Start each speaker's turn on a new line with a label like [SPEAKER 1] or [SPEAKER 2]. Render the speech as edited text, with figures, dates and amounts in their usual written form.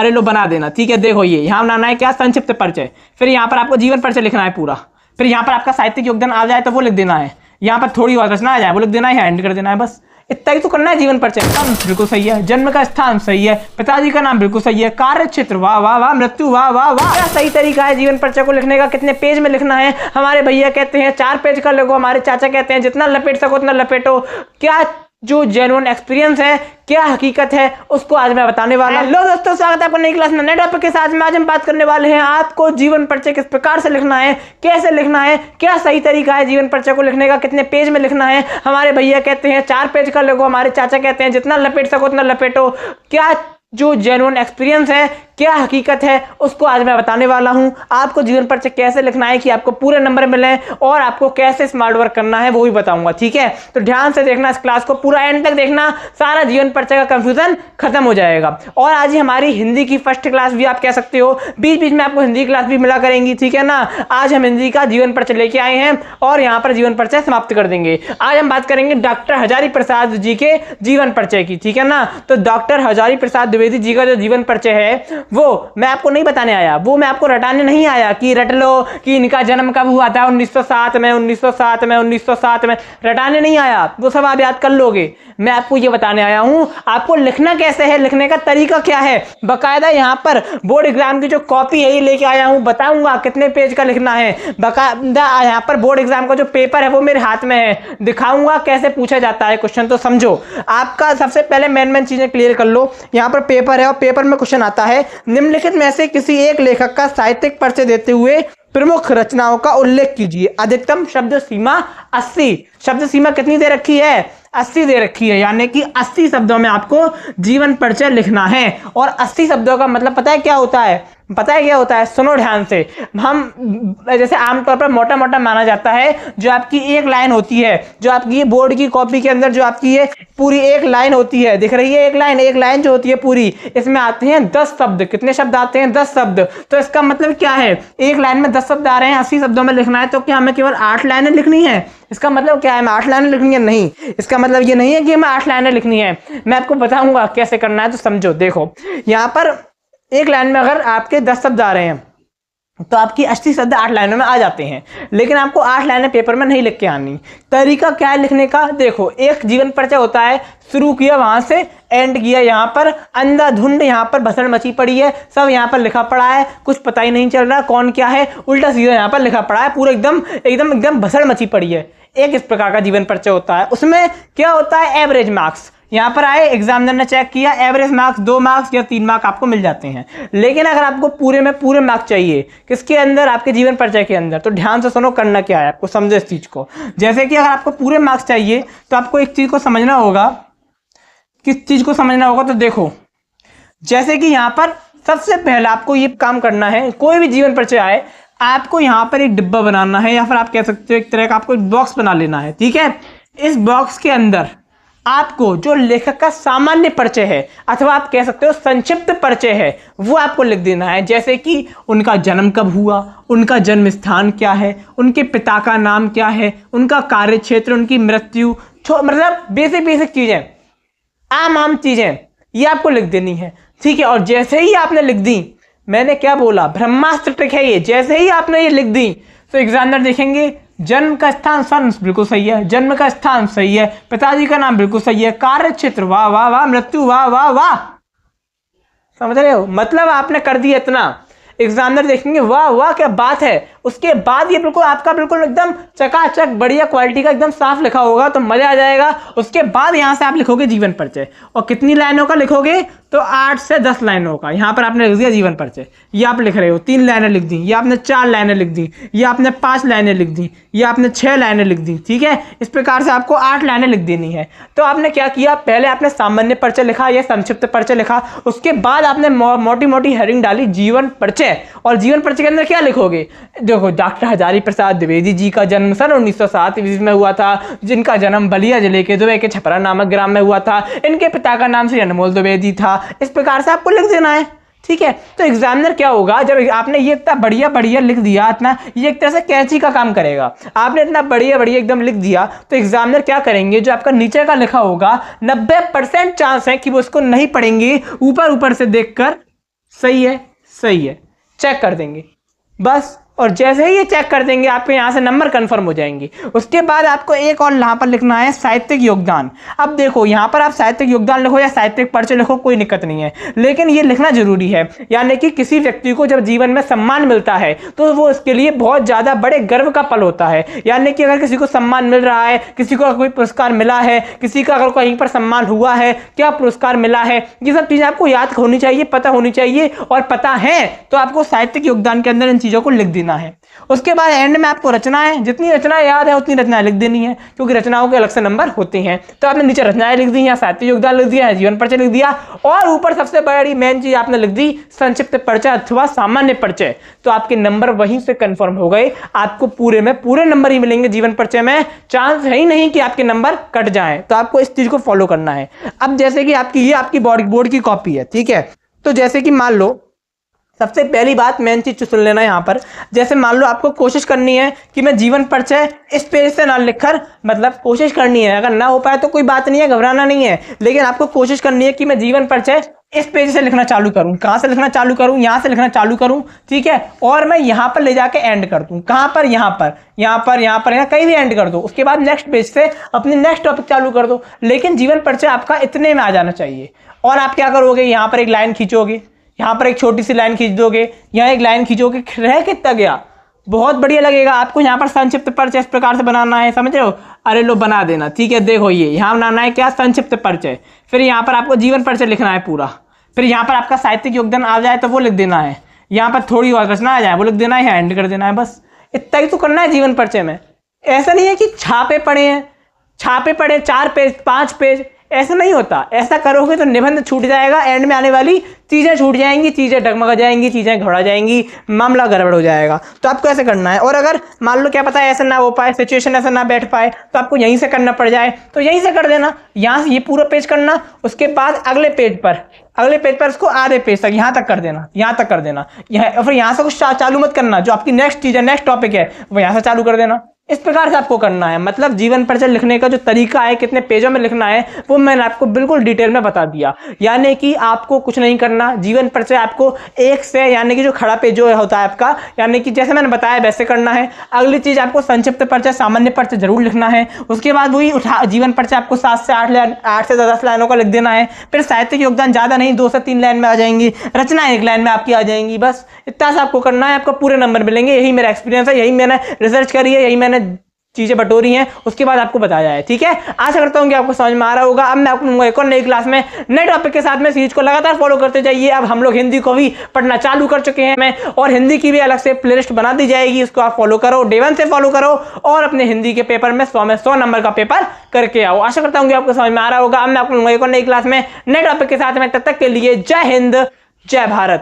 [SPEAKER 1] अरे लो बना देना, ठीक है। देखो ये यहाँ बनाना है क्या, संक्षिप्त परिचय। फिर यहाँ पर आपको जीवन परिचय लिखना है पूरा। फिर यहाँ पर आपका साहित्यिक योगदान आ जाए तो वो लिख देना है। यहाँ पर थोड़ी और रचना आ जाए वो लिख देना है, एंड कर देना है, बस इतना ही तो करना है। जीवन परिचय बिल्कुल सही है, जन्म का स्थान सही है, पिताजी का नाम बिल्कुल सही है, कार्य क्षेत्र वाह वाह वाह, मृत्यु वाह वाह वाह। क्या सही तरीका है जीवन परिचय को लिखने का, कितने पेज में लिखना है। हमारे भैया कहते हैं 4 पेज का लिखो, हमारे चाचा कहते हैं जितना लपेट सको उतना लपेटो। क्या जो जेन्युइन एक्सपीरियंस है, क्या हकीकत है, उसको आज मैं बताने वाला हूं। हेलो दोस्तों, स्वागत है आपका नई क्लास में नए टॉपिक के साथ में। आज हम बात करने वाले हैं आपको जीवन परिचय किस प्रकार से लिखना है, कैसे लिखना है, क्या सही तरीका है जीवन परिचय को लिखने का, कितने पेज में लिखना है। हमारे भैया कहते हैं 4 पेज का लिखो, हमारे चाचा कहते हैं जितना लपेट सको उतना लपेटो। क्या जो जेन्युइन एक्सपीरियंस है, क्या हकीकत है, उसको आज मैं बताने वाला हूं। आपको जीवन परिचय कैसे लिखना है कि आपको पूरे नंबर मिले और आपको कैसे स्मार्ट वर्क करना है वो भी बताऊंगा, ठीक है। तो ध्यान से देखना इस क्लास को, पूरा एंड तक देखना, सारा जीवन परिचय का कंफ्यूजन खत्म हो जाएगा। और आज ही हमारी हिंदी की फर्स्ट क्लास भी आप कह सकते हो, बीच बीच में आपको हिंदी क्लास भी मिला करेंगी, ठीक है ना। आज हम हिंदी का जीवन परिचय लेके आए हैं और यहाँ पर जीवन परिचय समाप्त कर देंगे। आज हम बात करेंगे डॉक्टर हजारी प्रसाद जी के जीवन परिचय की, ठीक है ना। तो डॉक्टर हजारी प्रसाद द्विवेदी जी का जो जीवन परिचय है वो मैं आपको नहीं बताने आया, वो मैं आपको रटाने नहीं आया कि रट लो कि इनका जन्म कब हुआ था, 1907 में 1907 में 1907 में, रटाने नहीं आया, वो सब आप याद कर लोगे। मैं आपको ये बताने आया हूं आपको लिखना कैसे है, लिखने का तरीका क्या है। बकायदा यहाँ पर बोर्ड एग्जाम की जो कॉपी है ये लेके आया हूं, बताऊंगा कितने पेज का लिखना है। बकायदा यहाँ पर बोर्ड एग्जाम का जो पेपर है वो मेरे हाथ में है, दिखाऊंगा कैसे पूछा जाता है क्वेश्चन। तो समझो, आपका सबसे पहले मेन चीजें क्लियर कर लो। यहाँ पर पेपर है और पेपर में क्वेश्चन आता है, निम्नलिखित में से किसी एक लेखक का साहित्यिक परिचय देते हुए प्रमुख रचनाओं का उल्लेख कीजिए। अधिकतम शब्द सीमा 80। शब्द सीमा कितनी दे रखी है, 80 दे रखी है, यानी कि 80 शब्दों में आपको जीवन परिचय लिखना है। और 80 शब्दों का मतलब पता है क्या होता है, पता है क्या होता है, सुनो ध्यान से। हम जैसे आमतौर पर मोटा मोटा माना जाता है, जो आपकी एक लाइन होती है, जो आपकी ये बोर्ड की कॉपी के अंदर जो आपकी ये पूरी एक लाइन होती है, दिख रही है एक लाइन जो होती है पूरी, इसमें आते हैं 10 शब्द। कितने शब्द आते हैं, 10 शब्द। तो इसका मतलब क्या है, एक लाइन में 10 शब्द आ रहे हैं, 80 शब्दों में लिखना है, तो क्या हमें केवल 8 लाइनें लिखनी है? इसका मतलब क्या है, हमें 8 लाइनें लिखनी है? नहीं, इसका मतलब ये नहीं है कि हमें 8 लाइनें लिखनी है। मैं आपको बताऊंगा कैसे करना है, तो समझो। देखो, यहाँ पर एक लाइन में अगर आपके 10 शब्द आ रहे हैं तो आपकी 80 शब्द 8 लाइनों में आ जाते हैं, लेकिन आपको 8 लाइनें पेपर में नहीं लिख के आनी। तरीका क्या है लिखने का, देखो, एक जीवन परिचय होता है, शुरू किया वहां से एंड किया, यहाँ पर अंधाधुंध यहाँ पर भसड़ मची पड़ी है, सब यहाँ पर लिखा पड़ा है, कुछ पता ही नहीं चल रहा कौन क्या है, उल्टा सीधा यहाँ पर लिखा पड़ा है, पूरा एकदम भसड़ मची पड़ी है। एक इस प्रकार का जीवन परिचय होता है। उसमें क्या होता है, एवरेज मार्क्स यहाँ पर आए, एग्जामिनर ने चेक किया, एवरेज मार्क्स 2 मार्क्स या 3 मार्क्स आपको मिल जाते हैं। लेकिन अगर आपको पूरे में पूरे मार्क्स चाहिए, किसके अंदर, आपके जीवन परिचय के अंदर, तो ध्यान से सुनो, करना क्या है आपको, समझो इस चीज को। जैसे कि अगर आपको पूरे मार्क्स चाहिए तो आपको एक चीज को समझना होगा। किस चीज को समझना होगा, तो देखो, जैसे कि यहाँ पर सबसे पहले आपको ये काम करना है, कोई भी जीवन परिचय आए, आपको यहाँ पर एक डिब्बा बनाना है, या फिर आप कह सकते हो एक तरह का आपको एक बॉक्स बना लेना है, ठीक है। इस बॉक्स के अंदर आपको जो लेखक का सामान्य परिचय है, अथवा आप कह सकते हो संक्षिप्त परिचय है, वो आपको लिख देना है। जैसे कि उनका जन्म कब हुआ, उनका जन्म स्थान क्या है, उनके पिता का नाम क्या है, उनका कार्य क्षेत्र, उनकी मृत्यु, मतलब बेसिक चीजें, आम चीजें, ये आपको लिख देनी है, ठीक है। और जैसे ही आपने लिख दी, मैंने क्या बोला, ब्रह्मास्त्र ट्रिक है ये, जैसे ही आपने ये लिख दी तो एग्जामिनर देखेंगे जन्म का स्थान सन बिल्कुल सही है, जन्म का स्थान सही है, पिताजी का नाम बिल्कुल सही है, कार्य क्षेत्र वाह वाह वाह, मृत्यु वाह वाह वाह। समझ रहे हो, मतलब आपने कर दिया इतना, एग्जामिनर देखेंगे वाह वाह क्या बात है। उसके बाद ये बिल्कुल आपका बिल्कुल एकदम चकाचक बढ़िया क्वालिटी का एकदम साफ लिखा होगा, तो मजा आ जाएगा। उसके बाद यहाँ से आप लिखोगे जीवन परिचय, और कितनी लाइनों का लिखोगे, तो 8 से 10 लाइनों का। यहाँ पर आपने लिख दिया जीवन परिचय, ये आप लिख रहे हो, 3 लाइनें लिख दी, ये आपने 4 लाइनें लिख दी, ये आपने 5 लाइनें लिख दी, ये आपने 6 लाइनें लिख दी, ठीक है। इस प्रकार से आपको 8 लाइनें लिख देनी है। तो आपने क्या किया, पहले आपने सामान्य परिचय लिखा या संक्षिप्त परिचय लिखा, उसके बाद आपने मोटी मोटी हेडिंग डाली जीवन परिचय। और जीवन परिचय के अंदर क्या लिखोगे, देखो, डॉक्टर हजारी प्रसाद द्विवेदी जी का जन्म सन 1907 ईस्वी में हुआ था, जिनका जन्म बलिया जिले के दुबे के छपरा नामक ग्राम में हुआ था, इनके पिता का नाम श्री अनमोल द्विवेदी था। इस प्रकार से आपको लिख देना है, ठीक है। तो एग्जामिनर क्या होगा, जब आपने ये इतना बढ़िया लिख दिया, इतना ये एक तरह से कैंची का काम करेगा, आपने इतना बढ़िया एकदम लिख दिया, तो एग्जामिनर क्या करेंगे, जो आपका नीचे का लिखा होगा 90% चांस है कि वो उसको नहीं पढ़ेंगे, ऊपर से देखकर सही है, सही है, चेक कर देंगे बस। और जैसे ही ये चेक कर देंगे आपके यहाँ से नंबर कंफर्म हो जाएंगे। उसके बाद आपको एक और यहाँ पर लिखना है साहित्यिक योगदान। अब देखो यहाँ पर आप साहित्यिक योगदान लिखो या साहित्यिक परिचय लिखो, कोई दिक्कत नहीं है, लेकिन ये लिखना जरूरी है। यानी कि किसी व्यक्ति को जब जीवन में सम्मान मिलता है तो वो उसके लिए बहुत ज़्यादा बड़े गर्व का पल होता है। यानी कि अगर किसी को सम्मान मिल रहा है, किसी को कोई पुरस्कार मिला है, किसी का अगर कहीं पर सम्मान हुआ है, क्या पुरस्कार मिला है, ये सब चीज़ें आपको याद होनी चाहिए, पता होनी चाहिए। और पता है तो आपको साहित्यिक योगदान के अंदर इन चीज़ों को लिख देना है। उसके बाद एंड में आपको रचनाएं, जितनी रचनाएं याद है उतनी रचनाएं लिख देनी है, क्योंकि रचनाओं के अलग से नंबर होते हैं। तो आपने नीचे रचनाएं लिख दी, या साहित्यिक योगदान लिख दिया, जीवन परिचय लिख दिया, और ऊपर सबसे बड़ी मेन चीज आपने लिख दी संक्षिप्त परिचय अथवा सामान्य परिचय। तो आपके नंबर वहीं से कंफर्म हो गए, आपको पूरे में पूरे नंबर ही मिलेंगे। जीवन परिचय में चांस है ही नहीं कि आपके नंबर कट जाए। तो आपको इस चीज को फॉलो करना है। अब जैसे कि आपकी ये आपकी बोर्ड की कॉपी है, ठीक है। तो जैसे कि मान लो सबसे पहली बात मेन चीज सुन लेना यहाँ पर, जैसे मान लो आपको कोशिश करनी है कि मैं जीवन परिचय इस पेज से ना लिखकर, मतलब कोशिश करनी है, अगर ना हो पाए तो कोई बात नहीं है, घबराना नहीं है, लेकिन आपको कोशिश करनी है कि मैं जीवन परिचय इस पेज से लिखना चालू करूं। कहां से लिखना चालू करूं? यहां से लिखना चालू करूं, ठीक है। और मैं यहां पर ले जाके एंड कर दूं। कहां पर? यहां पर, यहां पर, यहां पर, यहां कहीं भी एंड कर दो। उसके बाद नेक्स्ट पेज से अपनी नेक्स्ट टॉपिक चालू कर दो। लेकिन जीवन परिचय आपका इतने में आ जाना चाहिए। और आप क्या करोगे? यहां पर एक लाइन खींचोगे, यहाँ पर एक छोटी सी लाइन खींच दोगे, यहाँ एक लाइन खींचोगे, रह कितना गया, बहुत बढ़िया लगेगा। आपको यहाँ पर संक्षिप्त परिचय इस प्रकार से बनाना है, समझ रहे हो? अरे लो बना देना, ठीक है। देखो ये यहाँ बनाना है क्या? संक्षिप्त परिचय। फिर यहाँ पर आपको जीवन परिचय लिखना है पूरा। फिर यहाँ पर आपका साहित्यिक योगदान आ जाए तो वो लिख देना है। यहाँ पर थोड़ी और रचना आ जाए वो लिख देना है, एंड कर देना है, बस इतना ही तो करना है जीवन परिचय में। ऐसा नहीं है कि छापे पड़े हैं, छापे पड़े 4 पेज 5 पेज, ऐसा नहीं होता। ऐसा करोगे तो निबंध छूट जाएगा, एंड में आने वाली चीजें छूट जाएंगी, चीजें डगमगा जाएंगी, चीजें घबरा जाएंगी, मामला गड़बड़ हो जाएगा। तो आपको ऐसे करना है। और अगर मान लो क्या पता है ऐसा ना हो पाए, सिचुएशन ऐसा ना बैठ पाए, तो आपको यहीं से करना पड़ जाए तो यहीं से कर देना। यहाँ से ये पूरा पेज करना, उसके बाद अगले पेज पर उसको आधे पेज तक यहाँ तक कर देना, यहाँ तक कर देना। फिर यहाँ से कुछ चालू मत करना, जो आपकी नेक्स्ट चीज है, नेक्स्ट टॉपिक है, वो यहाँ से चालू कर देना। इस प्रकार से आपको करना है। मतलब जीवन परिचय लिखने का जो तरीका है, कितने पेजों में लिखना है, वो मैंने आपको बिल्कुल डिटेल में बता दिया। यानी कि आपको कुछ नहीं करना, जीवन परिचय आपको एक से, यानी कि जो खड़ा पेज जो होता है आपका, यानी कि जैसे मैंने बताया वैसे करना है। अगली चीज आपको संक्षिप्त परिचय सामान्य परिचय जरूर लिखना है। उसके बाद वही जीवन परिचय आपको 7 से 8 से 10 लाइनों का लिख देना है। फिर साहित्यिक योगदान ज्यादा नहीं, 2 से 3 लाइन में आ जाएंगी, रचना 1 लाइन में आपकी आ जाएंगी, बस इतना सा आपको करना है। आपको पूरे नंबर मिलेंगे। यही मेरा एक्सपीरियंस है, यही मैंने रिसर्च करी है, यही मैंने चीजें बटोरी हैं, उसके बाद आपको बताया है, ठीक है। आशा करता हूं कि आपको समझ में आ रहा होगा। अब मैं आपको एक और नई क्लास में नए टॉपिक के साथ में सीरीज को लगातार फॉलो करते जाइए। अब हम लोग हिंदी को भी पढ़ना चालू कर चुके हैं मैं, और हिंदी की भी अलग से प्लेलिस्ट बना दी जाएगी, उसको आप फॉलो करो, डे 1 से फॉलो करो, और अपने हिंदी के पेपर में 100 नंबर का पेपर करके आओ। आशा करता हूँ कि आपको समझ में आ रहा होगा। अब मैं आपको एक और नई क्लास में नए टॉपिक के साथ में, तब तक के लिए जय हिंद, जय भारत।